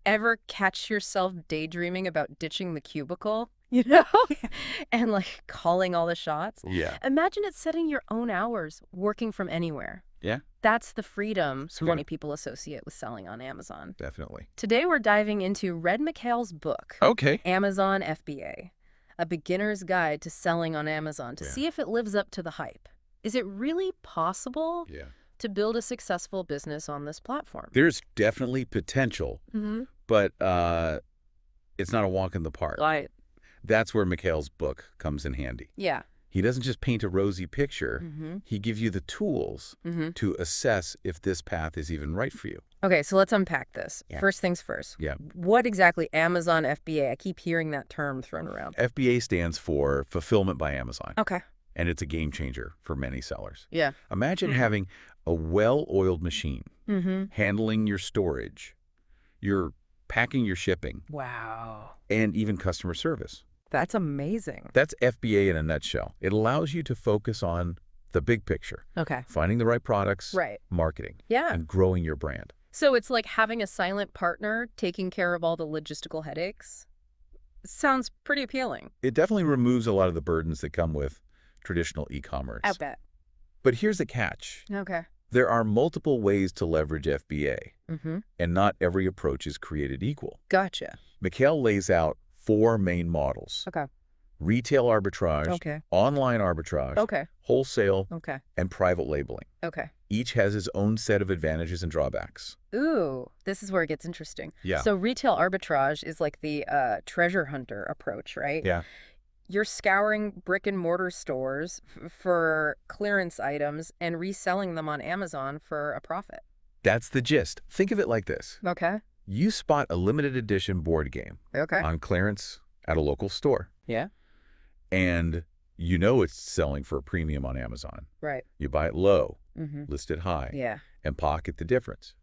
Ever catch yourself daydreaming about ditching the cubicle, you know, and like calling all the shots? Yeah. Imagine it setting your own hours, working from anywhere. Yeah, That's the freedom Sort many of. people associate with selling on Amazon. definitely. Today we're diving into Mikhail's book, Okay. Amazon FBA, a beginner's guide to selling on Amazon, to Yeah. see if it lives up to the hype. Is it really possible Yeah. to build a successful business on this platform? There's definitely potential, Mm-hmm. but it's not a walk in the park. Right. That's where Mikhail's book comes in handy. Yeah. He doesn't just paint a rosy picture. Mm-hmm. He gives you the tools Mm-hmm. to assess if this path is even right for you. Okay, so let's unpack this. Yeah. First things first. Yeah. What exactly Amazon FBA? I keep hearing that term thrown around. FBA stands for Fulfillment by Amazon, Okay. and it's a game changer for many sellers. Yeah. Imagine having a well-oiled machine Mm-hmm. handling your storage, your packing your shipping, Wow. and even customer service. That's amazing. That's FBA in a nutshell. It allows you to focus on the big picture, Okay. finding the right products, Right. marketing, Yeah. and growing your brand. So it's like having a silent partner taking care of all the logistical headaches. Sounds pretty appealing. It definitely removes a lot of the burdens that come with traditional e-commerce. I bet. But here's the catch. Okay. There are multiple ways to leverage FBA, Mm-hmm. and not every approach is created equal. Gotcha. Mikhail lays out 4 main models: Okay. retail arbitrage, Okay. online arbitrage, Okay. wholesale, Okay. and private labeling. Okay. Each has its own set of advantages and drawbacks. Ooh, this is where it gets interesting. Yeah. So retail arbitrage is like the treasure hunter approach, right? Yeah. You're scouring brick and mortar stores for clearance items and reselling them on Amazon for a profit. That's the gist. Think of it like this. Okay. You spot a limited edition board game Okay. on clearance at a local store, Yeah. and you know it's selling for a premium on Amazon. Right. You buy it low, Mm-hmm. list it high, Yeah. and pocket the difference.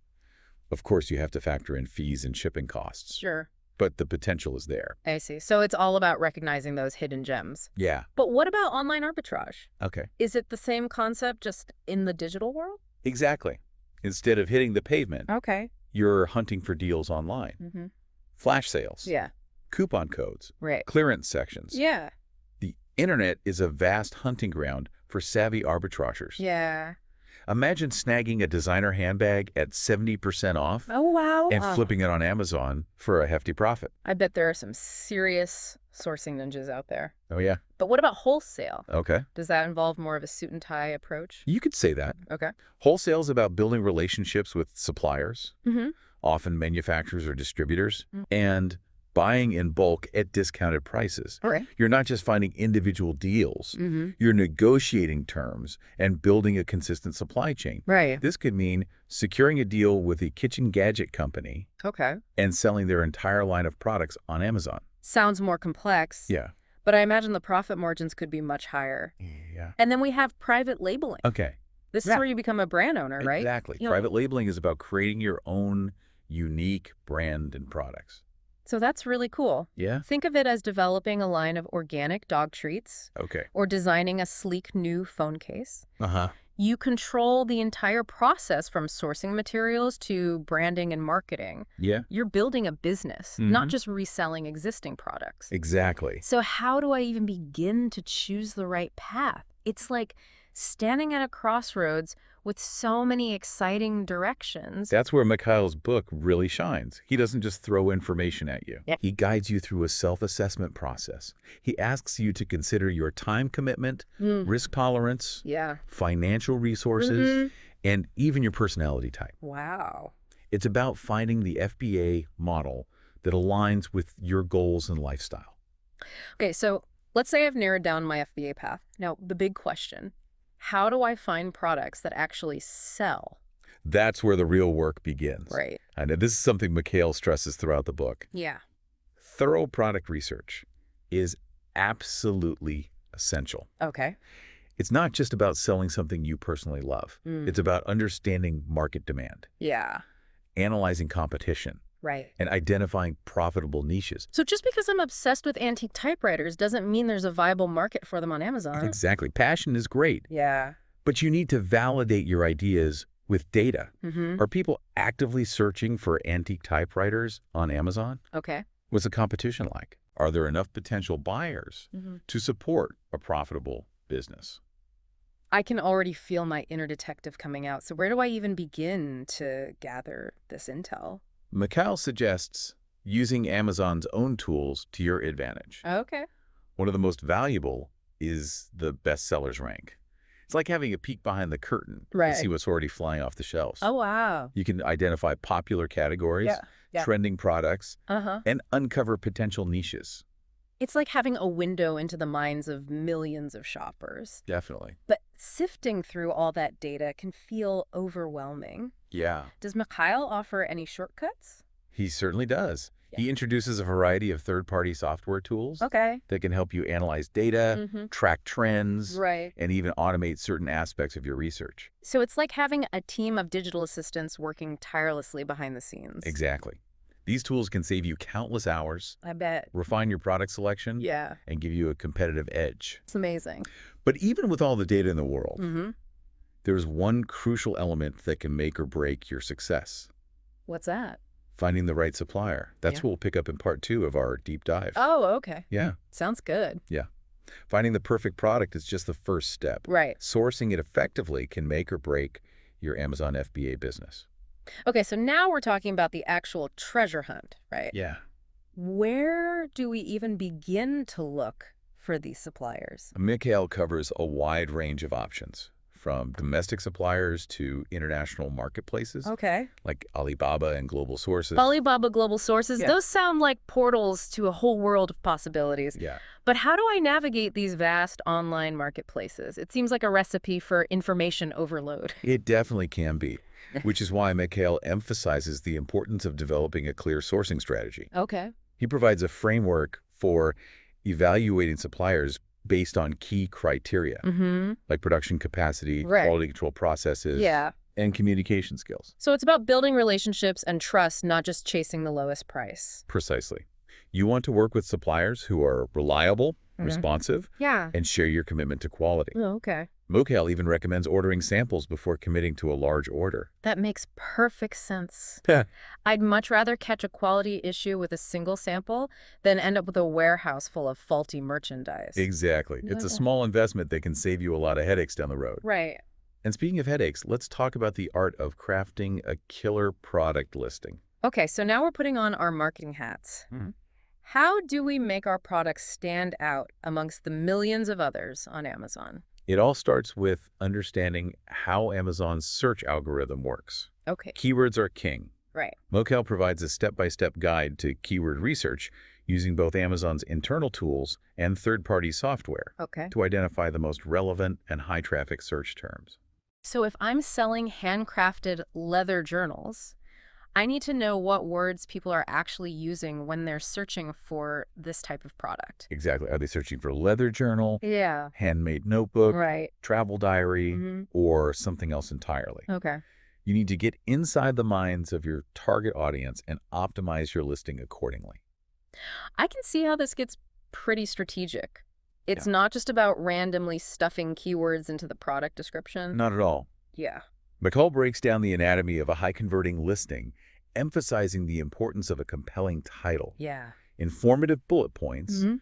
Of course, you have to factor in fees and shipping costs, Sure. but the potential is there. I see. So it's all about recognizing those hidden gems. Yeah. But what about online arbitrage? Okay. Is it the same concept just in the digital world? Exactly. Instead of hitting the pavement, Okay. you're hunting for deals online. Mm-hmm. Flash sales, Yeah. coupon codes, Right. clearance sections. Yeah. The internet is a vast hunting ground for savvy arbitragers. Yeah. Imagine snagging a designer handbag at 70% off Oh, wow. and flipping it on Amazon for a hefty profit. I bet there are some serious sourcing ninjas out there. Oh, yeah. But what about wholesale? Okay. Does that involve more of a suit and tie approach? You could say that. Okay. Wholesale is about building relationships with suppliers, Mm-hmm. often manufacturers or distributors, Mm. and buying in bulk at discounted prices. All right. You're not just finding individual deals. Mm-hmm. You're negotiating terms and building a consistent supply chain. Right. This could mean securing a deal with a kitchen gadget company Okay. and selling their entire line of products on Amazon. Sounds more complex. Yeah. But I imagine the profit margins could be much higher. Yeah. And then we have private labeling. Okay. This is Yeah. where you become a brand owner, right? Exactly. You know, Private labeling is about creating your own unique brand and products. So that's really cool. Yeah? Think of it as developing a line of organic dog treats Okay. or designing a sleek new phone case. Uh-huh. You control the entire process from sourcing materials to branding and marketing. Yeah. You're building a business, not just reselling existing products. Exactly. So how do I even begin to choose the right path? It's like standing at a crossroads with so many exciting directions. That's where Mikhail's book really shines. He doesn't just throw information at you. Yep. He guides you through a self-assessment process. He asks you to consider your time commitment, risk tolerance, Yeah. financial resources, and even your personality type. Wow. It's about finding the FBA model that aligns with your goals and lifestyle. Okay, so let's say I've narrowed down my FBA path. Now, the big question, how do I find products that actually sell? That's where the real work begins. Right. And this is something Mikhail stresses throughout the book. Yeah. Thorough product research is absolutely essential. Okay. It's not just about selling something you personally love. It's about understanding market demand, Yeah. analyzing competition, Right. and identifying profitable niches. So just because I'm obsessed with antique typewriters doesn't mean there's a viable market for them on Amazon. Exactly. Passion is great, Yeah. but you need to validate your ideas with data. Mm-hmm. Are people actively searching for antique typewriters on Amazon? Okay. What's the competition like? Are there enough potential buyers Mm-hmm. to support a profitable business? I can already feel my inner detective coming out. So where do I even begin to gather this intel? Mikhail suggests using Amazon's own tools to your advantage. Okay. One of the most valuable is the bestsellers rank. It's like having a peek behind the curtain to see Right. what's already flying off the shelves. Oh, wow. You can identify popular categories, Yeah. Yeah. trending products, Uh-huh. and uncover potential niches. It's like having a window into the minds of millions of shoppers. Definitely. But sifting through all that data can feel overwhelming. Yeah, Does Mikhail offer any shortcuts? he certainly does. Yeah. He introduces a variety of third-party software tools Okay. that can help you analyze data, Mm-hmm. track trends, Right. and even automate certain aspects of your research. So it's like having a team of digital assistants working tirelessly behind the scenes. Exactly. These tools can save you countless hours, I bet. refine your product selection, Yeah. and give you a competitive edge. It's amazing. But even with all the data in the world, Mm-hmm. there's one crucial element that can make or break your success. What's that? Finding the right supplier. That's Yeah. what we'll pick up in part 2 of our deep dive. Oh, okay. Yeah, Sounds good. yeah. Finding the perfect product is just the first step. Right. Sourcing it effectively can make or break your Amazon FBA business. Okay, so now we're talking about the actual treasure hunt, right? Yeah. Where do we even begin to look for these suppliers? Mikhail covers a wide range of options, from domestic suppliers to international marketplaces, Okay. like Alibaba and global sources. Alibaba Global Sources, Yeah. those sound like portals to a whole world of possibilities. Yeah. But how do I navigate these vast online marketplaces? It seems like a recipe for information overload. It definitely can be, which is why Mikhail emphasizes the importance of developing a clear sourcing strategy. Okay. He provides a framework for evaluating suppliers based on key criteria, Mm-hmm. like production capacity, Right. quality control processes, Yeah. and communication skills. So it's about building relationships and trust, not just chasing the lowest price. Precisely. You want to work with suppliers who are reliable, responsive, Yeah. and share your commitment to quality. Oh, okay. Mikhail even recommends ordering samples before committing to a large order. That makes perfect sense. I'd much rather catch a quality issue with a single sample than end up with a warehouse full of faulty merchandise. Exactly. It's a Okay. small investment that can save you a lot of headaches down the road. Right. And speaking of headaches, let's talk about the art of crafting a killer product listing. Okay, so now we're putting on our marketing hats. Mhm. How do we make our products stand out amongst the millions of others on Amazon? It all starts with understanding how Amazon's search algorithm works. Okay. Keywords are king. Right. Mikhail provides a step-by-step guide to keyword research using both Amazon's internal tools and third-party software Okay. to identify the most relevant and high-traffic search terms. So if I'm selling handcrafted leather journals, I need to know what words people are actually using when they're searching for this type of product. Exactly. Are they searching for leather journal, Yeah. handmade notebook, Right. travel diary, Mhm. or something else entirely? Okay. You need to get inside the minds of your target audience and optimize your listing accordingly. I can see how this gets pretty strategic. It's not just about randomly stuffing keywords into the product description. Not at all. Yeah. Mikhail breaks down the anatomy of a high-converting listing, emphasizing the importance of a compelling title, Yeah. informative bullet points, Mhm.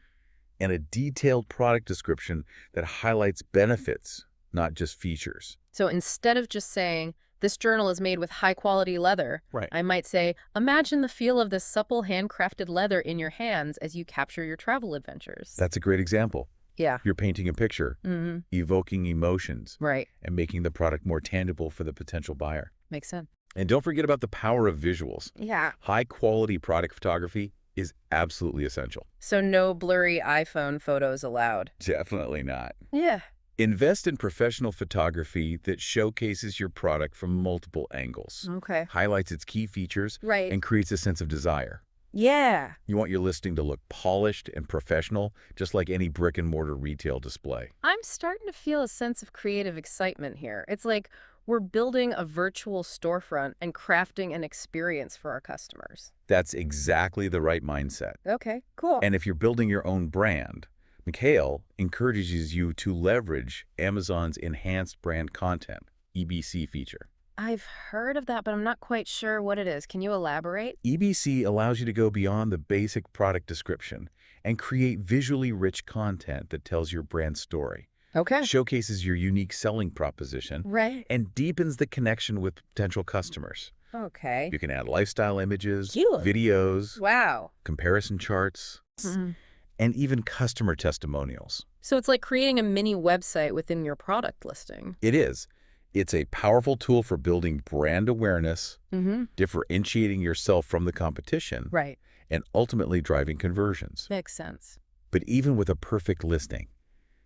and a detailed product description that highlights benefits, not just features. So instead of just saying, this journal is made with high-quality leather, Right. I might say, imagine the feel of this supple handcrafted leather in your hands as you capture your travel adventures. That's a great example. Yeah. You're painting a picture, Mm-hmm. evoking emotions, Right. and making the product more tangible for the potential buyer. Makes sense. And don't forget about the power of visuals. Yeah. High-quality product photography is absolutely essential. So no blurry iPhone photos allowed. Definitely not. Yeah. Invest in professional photography that showcases your product from multiple angles, Okay. highlights its key features, Right. and creates a sense of desire. Yeah. You want your listing to look polished and professional, just like any brick-and-mortar retail display. I'm starting to feel a sense of creative excitement here. It's like we're building a virtual storefront and crafting an experience for our customers. That's exactly the right mindset. Okay, cool. And if you're building your own brand, Mikhail encourages you to leverage Amazon's Enhanced Brand Content, EBC feature. I've heard of that, but I'm not quite sure what it is. Can you elaborate? EBC allows you to go beyond the basic product description and create visually rich content that tells your brand story, Okay. showcases your unique selling proposition, Right. and deepens the connection with potential customers. Okay. You can add lifestyle images, Cute. videos, Wow. comparison charts, Mhm. and even customer testimonials. So it's like creating a mini website within your product listing. It is. It's a powerful tool for building brand awareness, Mm-hmm. differentiating yourself from the competition, Right. and ultimately driving conversions. Makes sense. But even with a perfect listing,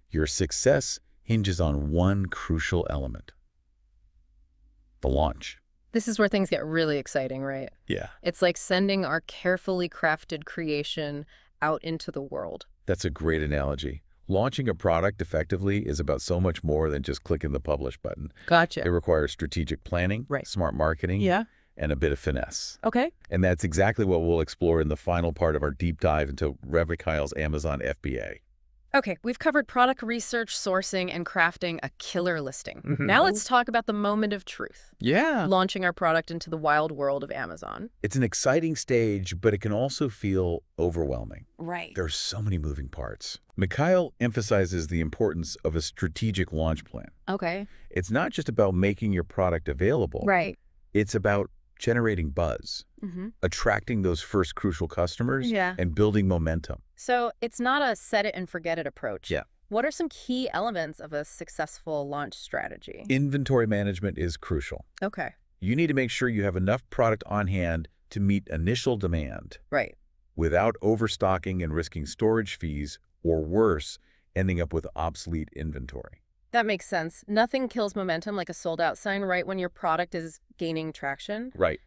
your success hinges on one crucial element: the launch. This is where things get really exciting, right? Yeah. It's like sending our carefully crafted creation out into the world. That's a great analogy. Launching a product effectively is about so much more than just clicking the publish button. It Gotcha. requires strategic planning, Right. smart marketing, Yeah. and a bit of finesse. Okay. And that's exactly what we'll explore in the final part of our deep dive into Mikhail's Amazon FBA. Okay, we've covered product research, sourcing, and crafting a killer listing. Mhm. Now let's talk about the moment of truth, Yeah. launching our product into the wild world of Amazon. It's an exciting stage, but it can also feel overwhelming. Right. There are so many moving parts. Mikhail emphasizes the importance of a strategic launch plan. Okay. It's not just about making your product available. Right. It's about generating buzz, Mm-hmm. attracting those first crucial customers, Yeah. and building momentum. So it's not a set it and forget it approach. Yeah. What are some key elements of a successful launch strategy? Inventory management is crucial. Okay. You need to make sure you have enough product on hand to meet initial demand Right. without overstocking and risking storage fees, or worse, ending up with obsolete inventory. That makes sense. Nothing kills momentum like a sold out sign right when your product is gaining traction. Right.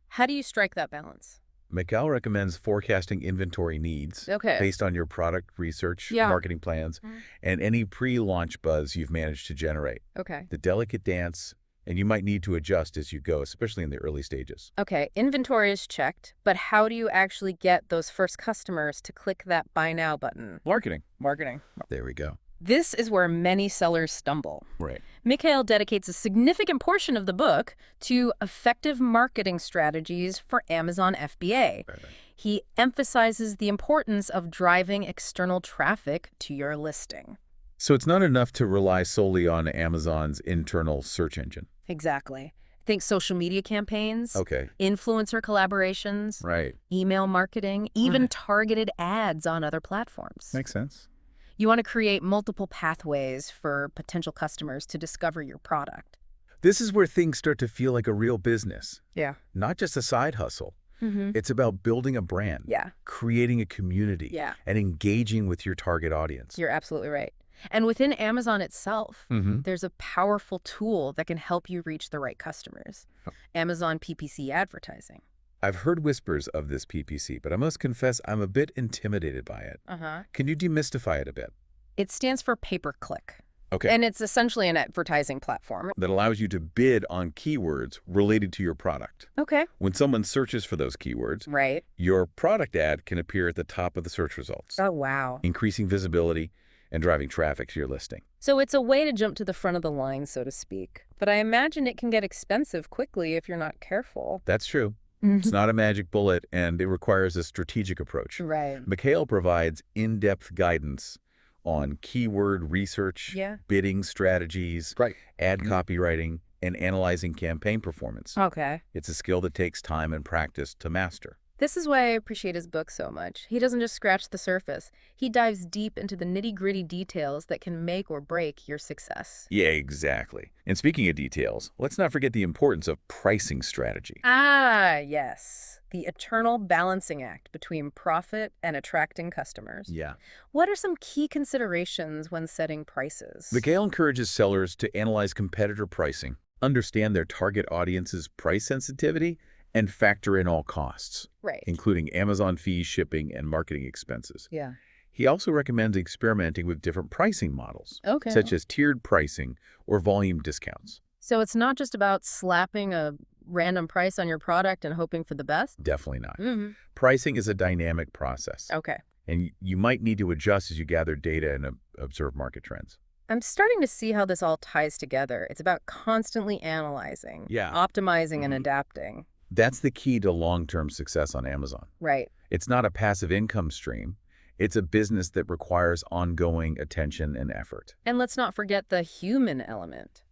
How do you strike that balance? Mikhail recommends forecasting inventory needs Okay. based on your product research, Yeah. marketing plans, Mhm. and any pre-launch buzz you've managed to generate. Okay. The delicate dance, and you might need to adjust as you go, especially in the early stages. Okay, inventory is checked, but how do you actually get those first customers to click that buy now button? Marketing. Marketing. There we go. This is where many sellers stumble. Right. Mikhail dedicates a significant portion of the book to effective marketing strategies for Amazon FBA. Right. He emphasizes the importance of driving external traffic to your listing. So it's not enough to rely solely on Amazon's internal search engine. Exactly. Think social media campaigns, Okay. influencer collaborations, Right. email marketing, even Right. targeted ads on other platforms. Makes sense. You want to create multiple pathways for potential customers to discover your product. This is where things start to feel like a real business, Yeah. not just a side hustle. Mm-hmm. It's about building a brand, Yeah. creating a community, Yeah. and engaging with your target audience. You're absolutely right. And within Amazon itself, Mm-hmm. there's a powerful tool that can help you reach the right customers. Amazon PPC advertising. I've heard whispers of this PPC, but I must confess I'm a bit intimidated by it. Uh-huh. Can you demystify it a bit? It stands for pay-per-click. Okay. And it's essentially an advertising platform. That allows you to bid on keywords related to your product. Okay. When someone searches for those keywords, Right. your product ad can appear at the top of the search results, Oh, wow. increasing visibility and driving traffic to your listing. So it's a way to jump to the front of the line, so to speak. But I imagine it can get expensive quickly if you're not careful. That's true. It's not a magic bullet, and it requires a strategic approach. Right. Mikhail provides in-depth guidance on keyword research, Yeah. bidding strategies, ad copywriting, and analyzing campaign performance. Okay. It's a skill that takes time and practice to master. This is why I appreciate his book so much. He doesn't just scratch the surface. He dives deep into the nitty-gritty details that can make or break your success. Yeah, exactly. And speaking of details, let's not forget the importance of pricing strategy. Ah, yes. The eternal balancing act between profit and attracting customers. Yeah. What are some key considerations when setting prices? Mikhail encourages sellers to analyze competitor pricing, understand their target audience's price sensitivity, and factor in all costs, Right. including Amazon fees, shipping, and marketing expenses. Yeah. He also recommends experimenting with different pricing models, Okay. such as tiered pricing or volume discounts. So it's not just about slapping a random price on your product and hoping for the best? Definitely not. Mm-hmm. Pricing is a dynamic process, Okay. and you might need to adjust as you gather data and observe market trends. I'm starting to see how this all ties together. It's about constantly analyzing, Yeah. optimizing, and hmm adapting. That's the key to long-term success on Amazon. Right. It's not a passive income stream. It's a business that requires ongoing attention and effort. And let's not forget the human element.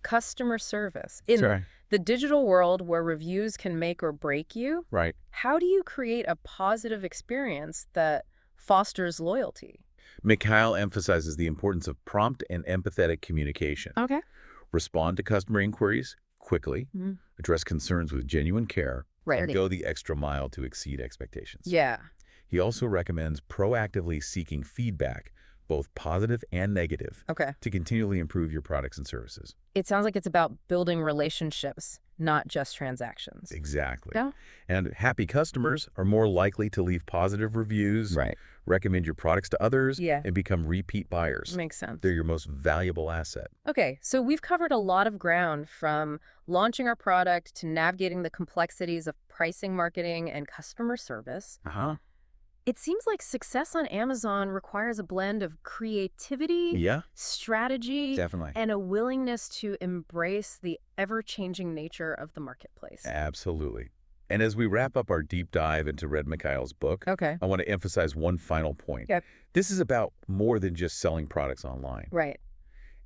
Customer service. In Sorry. the digital world where reviews can make or break you, Right. how do you create a positive experience that fosters loyalty? Mikhail emphasizes the importance of prompt and empathetic communication. Okay. Respond to customer inquiries quickly, Mhm. address concerns with genuine care, Right. and go the extra mile to exceed expectations. Yeah. He also recommends proactively seeking feedback, both positive and negative, Okay. to continually improve your products and services. It sounds like it's about building relationships, not just transactions. Exactly. Yeah. And happy customers are more likely to leave positive reviews, Right. recommend your products to others, Yeah. and become repeat buyers. Makes sense. They're your most valuable asset. Okay, so we've covered a lot of ground from launching our product to navigating the complexities of pricing, marketing, and customer service. Uh-huh. It seems like success on Amazon requires a blend of creativity, Yeah, strategy, definitely. and a willingness to embrace the ever-changing nature of the marketplace. Absolutely. And as we wrap up our deep dive into Red Mikhail's book, Okay. I want to emphasize one final point. Yep. This is about more than just selling products online. Right.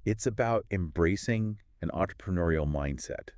It's about embracing an entrepreneurial mindset,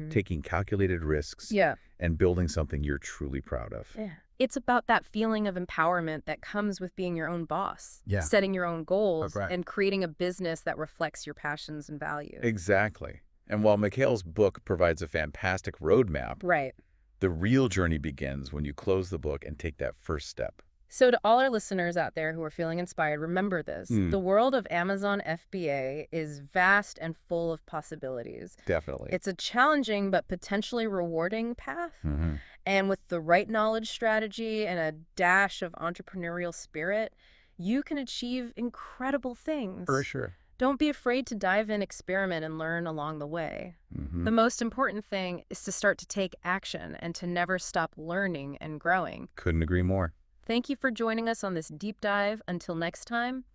taking calculated risks, Yeah. and building something you're truly proud of. Yeah. It's about that feeling of empowerment that comes with being your own boss, Yeah. setting your own goals, Right. and creating a business that reflects your passions and values. Exactly. And while Mikhail's book provides a fantastic roadmap, Right. the real journey begins when you close the book and take that first step. So to all our listeners out there who are feeling inspired, remember this. The world of Amazon FBA is vast and full of possibilities. Definitely. It's a challenging but potentially rewarding path. Mhm. And with the right knowledge strategy and a dash of entrepreneurial spirit, you can achieve incredible things. For sure. Don't be afraid to dive in, experiment, and learn along the way. Mhm. The most important thing is to start to take action and to never stop learning and growing. Couldn't agree more. Thank you for joining us on this deep dive. Until next time,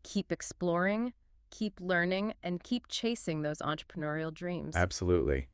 keep exploring, keep learning, and keep chasing those entrepreneurial dreams. Absolutely.